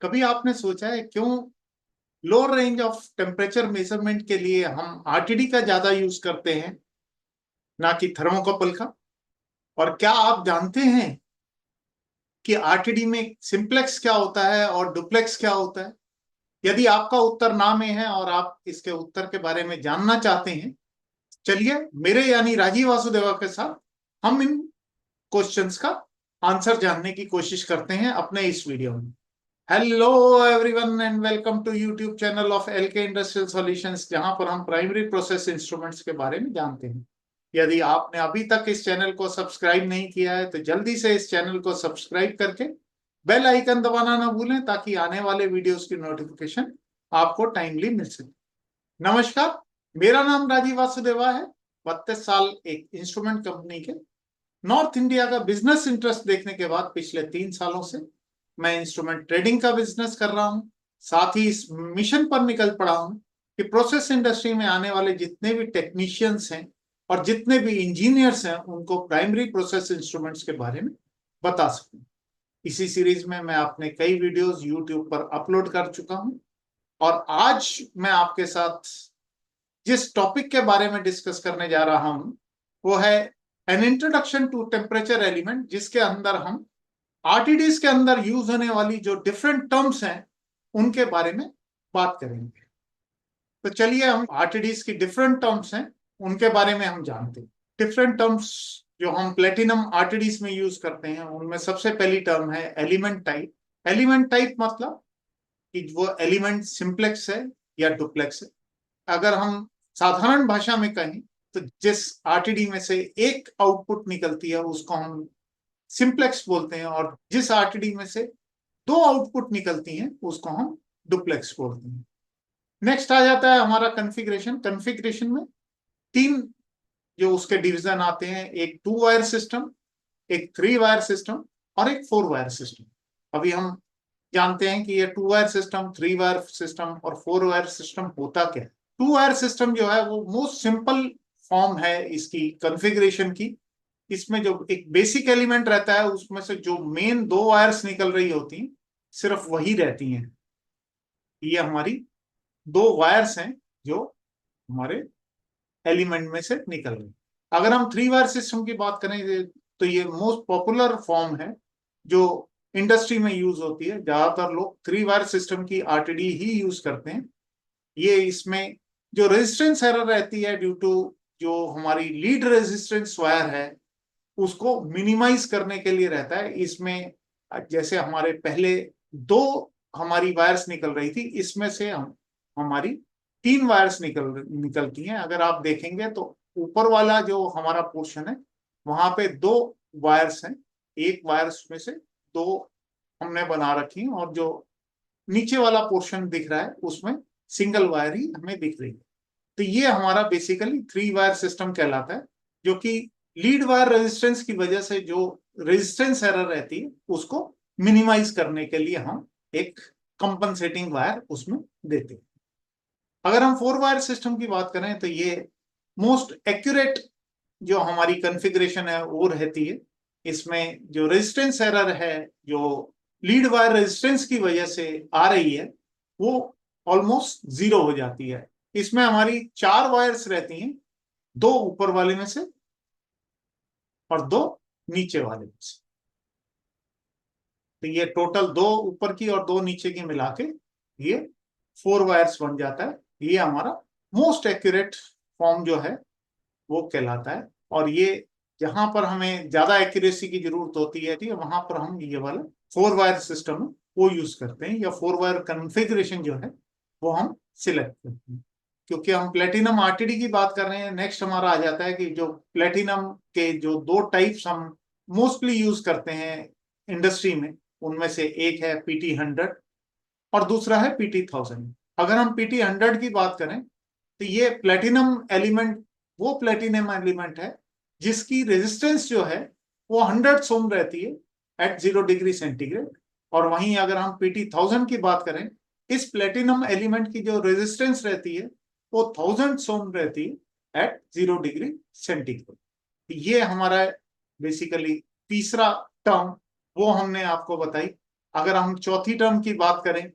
कभी आपने सोचा है क्यों lower range of temperature measurement के लिए हम आरटीडी का ज्यादा यूज करते हैं ना कि थर्मोकपल का? और क्या आप जानते हैं कि आरटीडी में सिंप्लेक्स क्या होता है और डुप्लेक्स क्या होता है? यदि आपका उत्तर ना में है और आप इसके उत्तर के बारे में जानना चाहते हैं, चलिए मेरे यानी राजीव वासुदेवा के साथ हम इन क्वेश्चंस का आंसर जानने की कोशिश करते हैं अपने इस वीडियो में। Hello everyone and welcome to YouTube channel of LK industrial solutions, जहां पर हम प्राइमरी प्रोसेस इंस्ट्रूमेंट्स के बारे में जानते हैं। यदि आपने अभी तक इस चैनल को सब्सक्राइब नहीं किया है तो जल्दी से इस चैनल को सब्सक्राइब करके बेल आइकन दबाना ना भूलें ताकि आने वाले वीडियोस की नोटिफिकेशन आपको टाइमली मिल सके। नमस्कार, मेरा नाम राजीव वासुदेवा है। 32 साल एक इंस्ट्रूमेंट कंपनी के नॉर्थ इंडिया का बिजनेस इंटरेस्ट देखने के बाद पिछले 3 सालों से मैं इंस्ट्रूमेंट ट्रेडिंग का बिजनेस कर रहा हूं। साथ ही इस मिशन पर निकल पड़ा हूं कि प्रोसेस इंडस्ट्री में आने वाले जितने भी टेक्नीशियंस हैं और जितने भी इंजीनियर्स हैं उनको प्राइमरी प्रोसेस इंस्ट्रूमेंट्स के बारे में बता सकूं। इसी सीरीज में मैं अपने कई वीडियोस यूट्यूब पर अपलोड कर चुका हूं और आज मैं आपके साथ जिस टॉपिक के बारे में डिस्कस करने जा रहा हूं वो है an introduction to temperature element, जिसके अंदर हम आरटीडीज के अंदर यूज होने वाली जो डिफरेंट टर्म्स हैं उनके बारे में बात करेंगे। तो चलिए हम आरटीडीज की डिफरेंट टर्म्स हैं उनके बारे में हम जानते हैं। डिफरेंट टर्म्स जो हम प्लेटिनम आरटीडीज में यूज करते हैं उनमें सबसे पहली टर्म है एलिमेंट टाइप। एलिमेंट टाइप मतलब कि वो एलिमेंट सिंप्लेक्स है या डुप्लेक्स है। अगर हम साधारण भाषा में कहें तो जिस आरटीडी में से एक आउटपुट निकलती है उसको हम सिंप्लेक्स बोलते हैं, और जिस आरटीडी में से दो आउटपुट निकलती हैं उसको हम डुप्लेक्स बोलते हैं। नेक्स्ट आ जाता है हमारा कॉन्फ़िगरेशन। कॉन्फ़िगरेशन में तीन जो उसके डिवीजन आते हैं, एक 2 वायर सिस्टम, एक 3 वायर सिस्टम और एक 4 वायर सिस्टम। अभी हम जानते हैं कि ये 2 वायर सिस्टम, 3 वायर सिस्टम और 4 वायर सिस्टम होता क्या है। 2 वायर सिस्टम जो है वो मोस्ट सिंपल फॉर्म है इसकी कॉन्फ़िगरेशन की। इसमें जो एक बेसिक एलिमेंट रहता है उसमें से जो मेन दो वायर्स निकल रही होती हैं सिर्फ वही रहती हैं। ये हमारी दो वायर्स हैं जो हमारे एलिमेंट में से निकल रही। अगर हम 3 वायर सिस्टम की बात करें तो ये मोस्ट पॉपुलर फॉर्म है जो इंडस्ट्री में यूज होती है। ज्यादातर लोग 3 वायर सिस्टम की आरटीडी ही यूज करते हैं। ये इसमें जो रेजिस्टेंस एरर रहती है ड्यू टू जो हमारी लीड रेजिस्टेंस वायर है उसको मिनिमाइज करने के लिए रहता है। इसमें जैसे हमारे पहले दो हमारी वायर्स निकल रही थी, इसमें से हम हमारी 3 वायर्स निकलती हैं। अगर आप देखेंगे तो ऊपर वाला जो हमारा पोर्शन है वहां पे दो वायर्स हैं, एक वायर्स में से दो हमने बना रखी हैं, और जो नीचे वाला पोर्शन दिख रहा है उसमें सिंगल वायर ही हमें दिख रही है। तो ये हमारा बेसिकली 3 वायर सिस्टम कहलाता है, जो कि लीड वायर रेजिस्टेंस की वजह से जो रेजिस्टेंस एरर रहती है उसको मिनिमाइज करने के लिए हम एक कंपनसेटिंग वायर उसमें देते हैं। अगर हम 4 वायर सिस्टम की बात करें तो ये मोस्ट एक्यूरेट जो हमारी कॉन्फ़िगरेशन है वो रहती है। इसमें जो रेजिस्टेंस एरर है जो लीड वायर रेजिस्टेंस की वजह से आ रही है वो ऑलमोस्ट जीरो हो जाती है। इसमें हमारी 4 वायर्स रहती हैं, दो ऊपर वाले में से और दो नीचे वाले में से। तो ये टोटल दो ऊपर की और दो नीचे की मिला के ये 4 वायर्स बन जाता है। ये हमारा मोस्ट एक्यूरेट फॉर्म जो है वो कहलाता है। और ये जहां पर हमें ज्यादा एक्यूरेसी की जरूरत होती है वहां पर हम ये वाला 4 वायर सिस्टम वो यूज करते हैं, या 4 वायर कॉन्फ़िगरेशन जो है वो हम सिलेक्ट करते हैं। क्योंकि हम प्लेटिनम आरटीडी की बात कर रहे हैं, नेक्स्ट हमारा आ जाता है कि जो प्लेटिनम के जो दो टाइप्स हम मोस्टली यूज करते हैं इंडस्ट्री में, उनमें से एक है PT100 और दूसरा है PT1000। अगर हम PT100 की बात करें तो ये प्लेटिनम एलिमेंट वो प्लेटिनम एलिमेंट है जिसकी रेजिस्टेंस जो है वो 100 ओम रहती है एट 0 डिग्री सेंटीग्रेड। और वहीं अगर हम PT1000 की बात करें, इस प्लेटिनम एलिमेंट की जो रेजिस्टेंस रहती है वो 1000 ओम रहती है एट 0 डिग्री सेंटीग्रेड। ये हमारा बेसिकली तीसरा टर्म वो हमने आपको बताई। अगर हम चौथी टर्म की बात करें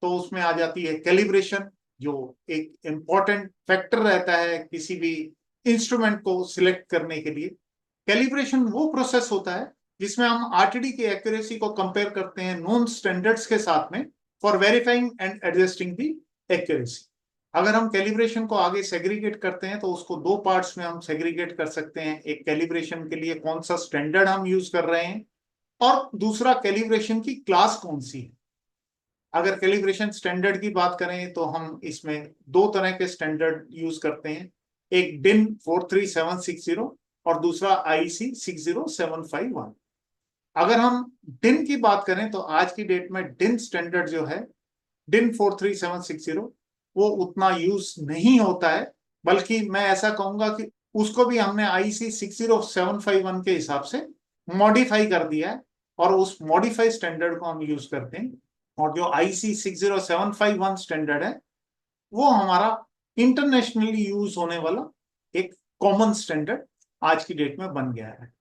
तो उसमें आ जाती है कैलिब्रेशन, जो एक इम्पॉर्टेंट फैक्टर रहता है किसी भी इंस्ट्रूमेंट को सिलेक्ट करने के लिए। कैलिब्रेशन वो प्रोसेस होता है जिसमें हम आरटीडी की एक्यूरेसी को कंपेयर करते हैं नोन स्टैंडर्ड्स के साथ में for verifying and adjusting the accuracy. अगर हम कैलिब्रेशन को आगे सेग्रीगेट करते हैं तो उसको दो पार्ट्स में हम सेग्रीगेट कर सकते हैं। एक कैलिब्रेशन के लिए कौन सा स्टैंडर्ड हम यूज कर रहे हैं, और दूसरा कैलिब्रेशन की क्लास कौन सी है। अगर कैलिब्रेशन स्टैंडर्ड की बात करें तो हम इसमें दो तरह के स्टैंडर्ड यूज करते हैं, एक DIN 43760 और दूसरा IEC 60751। अगर हम DIN की बात करें तो आज की डेट में DIN स्टैंडर्ड जो है, DIN 43760, वो उतना यूज नहीं होता है, बल्कि मैं ऐसा कहूंगा कि उसको भी हमने IEC 60751 के हिसाब से मॉडिफाई कर दिया है, और उस मॉडिफाई स्टैंडर्ड को हम यूज करते हैं। और जो IEC 60751 स्टैंडर्ड है वो हमारा इंटरनेशनली यूज होने वाला एक कॉमन स्टैंडर्ड आज की डेट में बन गया है।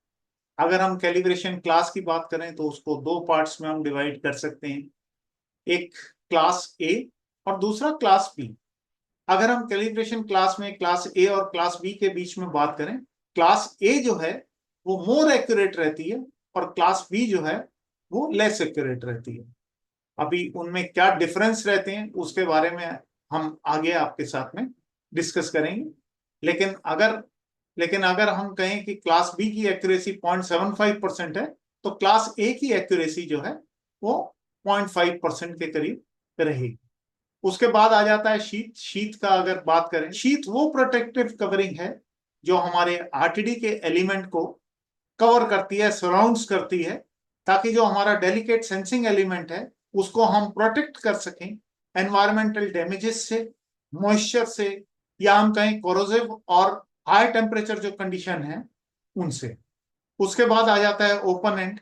अगर हम कैलिब्रेशन क्लास की बात करें तो उसको दो पार्ट्स में हम डिवाइड कर सकते हैं, एक क्लास ए और दूसरा क्लास बी। अगर हम कैलिब्रेशन क्लास में क्लास ए और क्लास बी के बीच में बात करें, क्लास ए जो है वो मोर एक्यूरेट रहती है और क्लास बी जो है वो लेस एक्यूरेट रहती है। अभी उनमें क्या डिफरेंस रहते हैं उसके बारे में हम आगे आपके साथ में डिस्कस करेंगे। लेकिन अगर हम कहें कि क्लास बी की एक्यूरेसी 0.75% है, तो क्लास ए की एक्यूरेसी जो है वो 0.5% के करीब रहेगी। उसके बाद आ जाता है शीट। शीट का अगर बात करें, शीट वो प्रोटेक्टिव कवरिंग है जो हमारे आरटीडी के एलिमेंट को कवर करती है, सराउंड्स करती है, ताकि जो हमारा डेलिकेट सेंसिंग एलिमेंट है उसको हम प्रोटेक्ट कर सकें एनवायरमेंटल डैमेजेस से, मॉइस्चर से, या हम कहें कोरोसिव और हाई टेम्परेचर जो कंडीशन है उनसे। उसके बाद आ जाता है ओपन एंड।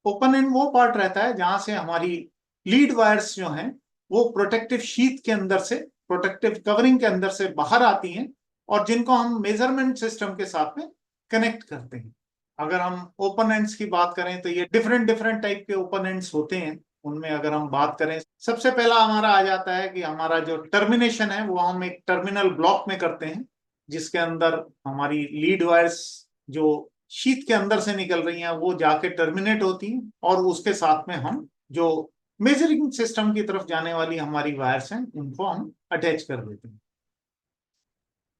ओपन एंड वो पार्ट रहता है जहां से हमारी लीड वायर्स जो हैं वो प्रोटेक्टिव शीट के अंदर से, प्रोटेक्टिव कवरिंग के अंदर से बाहर आती हैं, और जिनको हम मेजरमेंट सिस्टम के साथ में कनेक्ट करते हैं। अगर हम ओपन एंड्स की बात करें तो ये डिफरेंट डिफरेंट टाइप के ओपन एंड्स होते हैं। उनमें अगर हम बात करें, सबसे पहला हमारा आ जाता है कि हमारा जो टर्मिनेशन है वो हम एक टर्मिनल ब्लॉक में करते हैं, जिसके अंदर हमारी लीड वायर्स जो शीट के अंदर से निकल रही हैं वो जाके टर्मिनेट होती हैं, और उसके साथ में हम जो मेजरिंग सिस्टम की तरफ जाने वाली हमारी वायर्स हैं उनको हम अटैच कर देते हैं।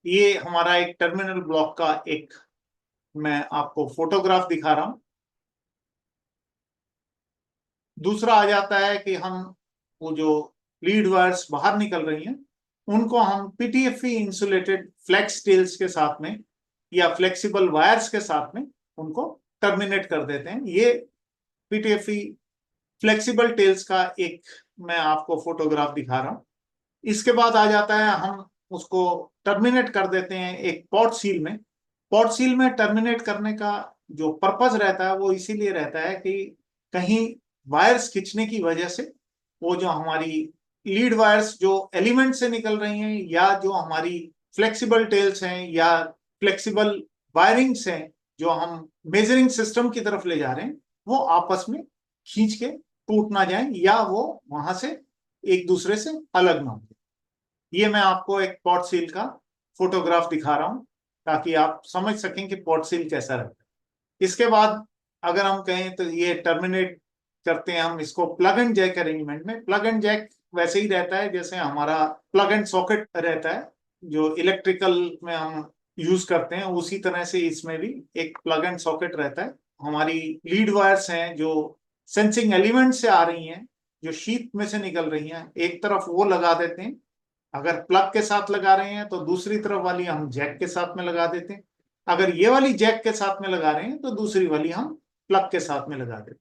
ये हमारा एक टर्मिनल ब्लॉक का एक मैं आपको फोटोग्राफ दिखा रहा हूं। दूसरा आ जाता है कि हम वो जो लीड वायर्स बाहर निकल रही हैं उनको हम PTFE इंसुलेटेड फ्लेक्स टेल्स के साथ में या फ्लेक्सिबल वायर्स के साथ में उनको टर्मिनेट कर देते हैं। ये PTFE फ्लेक्सिबल टेल्स का एक मैं आपको फोटोग्राफ दिखा रहा हूं। इसके बाद आ जाता है हम उसको टर्मिनेट कर देते हैं एक पॉट सील में। पॉट सील में टर्मिनेट करने का जो पर्पज रहता है वो इसीलिए रहता है कि कहीं वायर्स खींचने की वजह से वो जो हमारी लीड वायर्स जो एलिमेंट से निकल रही हैं, या जो हमारी फ्लेक्सिबल टेल्स हैं या फ्लेक्सिबल वायरिंग्स हैं जो हम मेजरिंग सिस्टम की तरफ ले जा रहे हैं, वो आपस में खींच के टूट ना जाए या वो वहां से एक दूसरे से अलग ना हो। ये मैं आपको एक पॉट सील का फोटोग्राफ दिखा रहा हूं ताकि आप समझ सकें कि पॉट सील कैसा रहता है। इसके बाद अगर हम कहें तो ये टर्मिनेट करते हैं हम इसको प्लग एंड जैक अरेंजमेंट में। प्लग एंड जैक वैसे ही रहता है जैसे हमारा प्लग एंड सॉकेट रहता है जो इलेक्ट्रिकल में हम यूज करते हैं, उसी तरह से इसमें भी एक प्लग एंड सॉकेट रहता है। हमारी लीड वायर्स हैं जो सेंसिंग एलिमेंट से आ रही हैं, जो शीट में से निकल रही हैं, एक तरफ वो लगा देते हैं। अगर प्लग के साथ लगा रहे हैं तो दूसरी तरफ वाली हम जैक के साथ में लगा देते हैं। अगर ये वाली जैक के साथ में लगा रहे हैं तो दूसरी वाली हम प्लग के साथ में लगा देते हैं।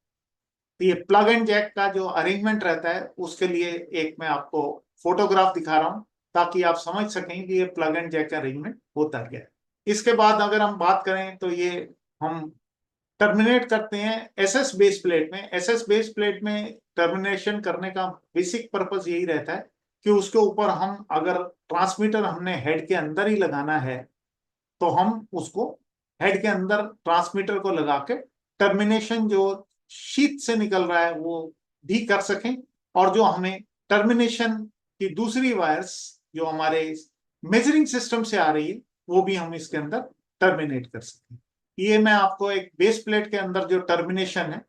तो ये प्लग एंड जैक का जो अरेंजमेंट रहता है उसके लिए एक मैं आपको फोटोग्राफ दिखा रहा हूं ताकि आप समझ सकें कि ये प्लग एंड जैक का अरेंजमेंट होता क्या है। इसके बाद अगर हम बात करें तो ये हम टर्मिनेट करते हैं एसएस बेस प्लेट में। एसएस बेस प्लेट में टर्मिनेशन करने का बेसिक पर्पस यही रहता है कि उसके ऊपर हम अगर ट्रांसमीटर हमने हेड के अंदर ही लगाना है तो हम उसको हेड के अंदर ट्रांसमीटर को लगा के टर्मिनेशन जो शीट से निकल रहा है वो भी कर सकें, और जो हमें टर्मिनेशन की दूसरी वायर्स जो हमारे मेजरिंग सिस्टम से आ रही है वो भी हम इसके अंदर टर्मिनेट कर सकें। ये मैं आपको एक बेस प्लेट के अंदर जो टर्मिनेशन है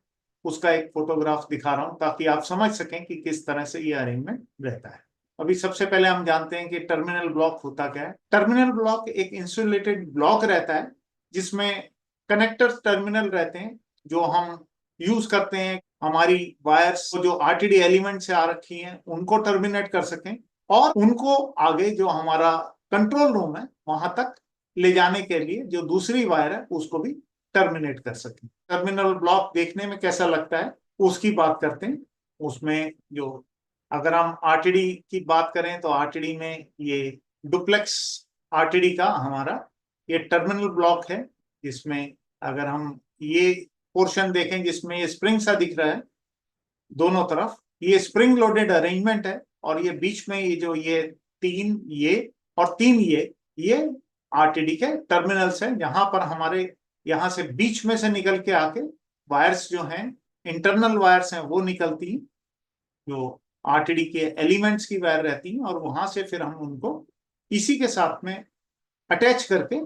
उसका एक फोटोग्राफ दिखा रहा हूं ताकि आप समझ सकें कि किस तरह से ये अरेंजमेंट रहता है। अभी सबसे पहले हम जानते हैं कि टर्मिनल ब्लॉक होता क्या है। टर्मिनल ब्लॉक एक इंसुलेटेड ब्लॉक रहता है जिसमें कनेक्टर टर्मिनल रहते हैं जो हम यूज करते हैं हमारी वायर्स जो आरटीडी एलिमेंट से आ रखी हैं उनको टर्मिनेट कर सकें, और उनको आगे जो हमारा कंट्रोल रूम है वहां तक ले जाने के लिए जो दूसरी वायर है उसको भी टर्मिनेट कर सकें। टर्मिनल ब्लॉक देखने में कैसा लगता है उसकी बात करते हैं। उसमें जो अगर हम आरटीडी की बात करें तो आरटीडी में ये डुप्लेक्स आरटीडी का हमारा ये टर्मिनल ब्लॉक है, जिसमें अगर हम ये पोर्शन देखें जिसमें ये स्प्रिंग सा दिख रहा है दोनों तरफ, ये स्प्रिंग लोडेड अरेंजमेंट है, और ये बीच में ये जो ये तीन ये और तीन ये आरटीडी के टर्मिनल्स हैं जहां पर हमारे यहां से बीच में से निकल के आके वायर्स जो हैं इंटरनल वायर्स हैं वो निकलती हैं जो आरटीडी के एलिमेंट्स की वायर रहती हैं, और वहां से फिर हम उनको इसी के साथ में अटैच करके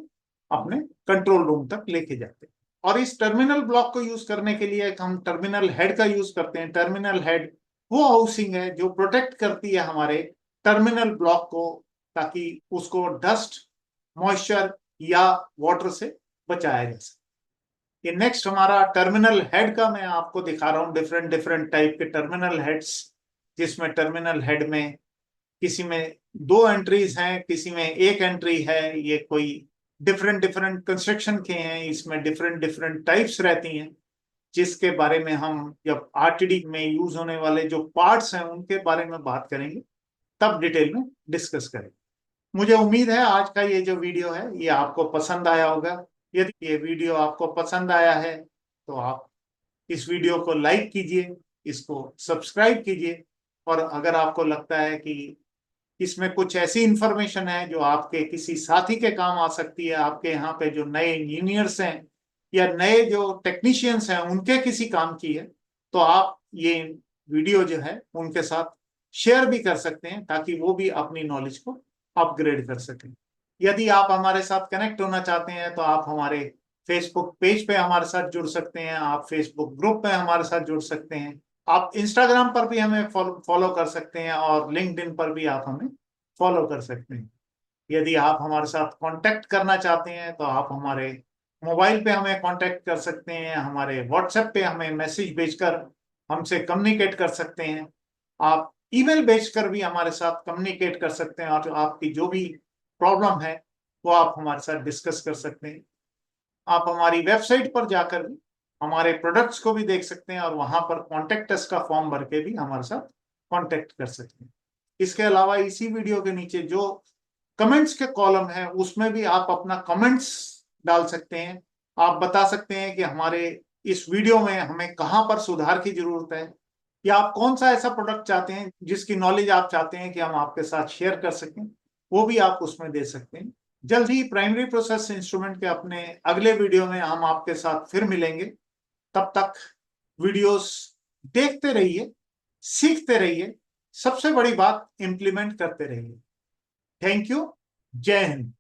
अपने कंट्रोल रूम तक लेके जाते हैं। और इस टर्मिनल ब्लॉक को यूज करने के लिए हम टर्मिनल हेड का यूज करते हैं। टर्मिनल हेड वो हाउसिंग है जो प्रोटेक्ट करती है हमारे टर्मिनल ब्लॉक को ताकि उसको डस्ट, मॉइस्चर या वाटर से बचाया जा सके। ये नेक्स्ट हमारा टर्मिनल हेड का मैं आपको दिखा रहा हूँ डिफरेंट डिफरेंट टाइप के टर्मिनल हेड्स, जिसमें टर्मिनल हेड में किसी में 2 एंट्रीज हैं, किसी में 1 एंट्री है। ये कोई डिफरेंट डिफरेंट कंस्ट्रक्शन के हैं, इसमें डिफरेंट डिफरेंट टाइप्स रहती हैं जिसके बारे में हम जब आरटीडी में यूज होने वाले जो पार्ट्स हैं उनके बारे में बात करेंगे तब डिटेल में डिस्कस करेंगे। मुझे उम्मीद है आज का ये जो वीडियो है ये आपको पसंद आया होगा। यदि ये वीडियो आपको पसंद आया है तो आप इस वीडियो को लाइक कीजिए, इसको सब्सक्राइब कीजिए, और अगर आपको लगता है कि इसमें कुछ ऐसी इंफॉर्मेशन है जो आपके किसी साथी के काम आ सकती है, आपके यहाँ पे जो नए इंजीनियर्स हैं या नए जो टेक्नीशियंस हैं उनके किसी काम की है, तो आप ये वीडियो जो है उनके साथ शेयर भी कर सकते हैं ताकि वो भी अपनी नॉलेज को अपग्रेड कर सकें। यदि आप हमारे साथ कनेक्ट होना चाहते हैं तो आप हमारे फेसबुक पेज पे हमारे साथ जुड़ सकते हैं, आप फेसबुक ग्रुप पे हमारे साथ जुड़ सकते हैं, आप इंस्टाग्राम पर भी हमें फॉलो कर सकते हैं, और लिंक्डइन पर भी आप हमें फॉलो कर सकते हैं। यदि आप हमारे साथ कांटेक्ट करना चाहते हैं तो आप हमारे मोबाइल पे हमें कांटेक्ट कर सकते हैं, हमारे व्हाट्सएप पे हमें मैसेज भेजकर हमसे कम्युनिकेट कर सकते हैं, आप ईमेल भेजकर भी हमारे साथ कम्युनिकेट कर सकते हैं, और आपकी जो भी प्रॉब्लम है वो आप हमारे साथ डिस्कस कर सकते हैं। आप हमारी वेबसाइट पर जाकर भी हमारे प्रोडक्ट्स को भी देख सकते हैं, और वहां पर कॉन्टेक्ट अस का फॉर्म भर के भी हमारे साथ कॉन्टेक्ट कर सकते हैं। इसके अलावा इसी वीडियो के नीचे जो कमेंट्स के कॉलम है उसमें भी आप अपना कमेंट्स डाल सकते हैं। आप बता सकते हैं कि हमारे इस वीडियो में हमें कहां पर सुधार की जरूरत है, या आप कौन सा ऐसा प्रोडक्ट चाहते हैं जिसकी नॉलेज आप चाहते हैं कि हम आपके साथ शेयर कर सकें, वो भी आप उसमें दे सकते हैं। जल्द ही प्राइमरी प्रोसेस इंस्ट्रूमेंट के अपने अगले वीडियो में हम आपके साथ फिर मिलेंगे। तब तक वीडियोस देखते रहिए, सीखते रहिए, सबसे बड़ी बात इम्प्लीमेंट करते रहिए। Thank you. जय हिंद।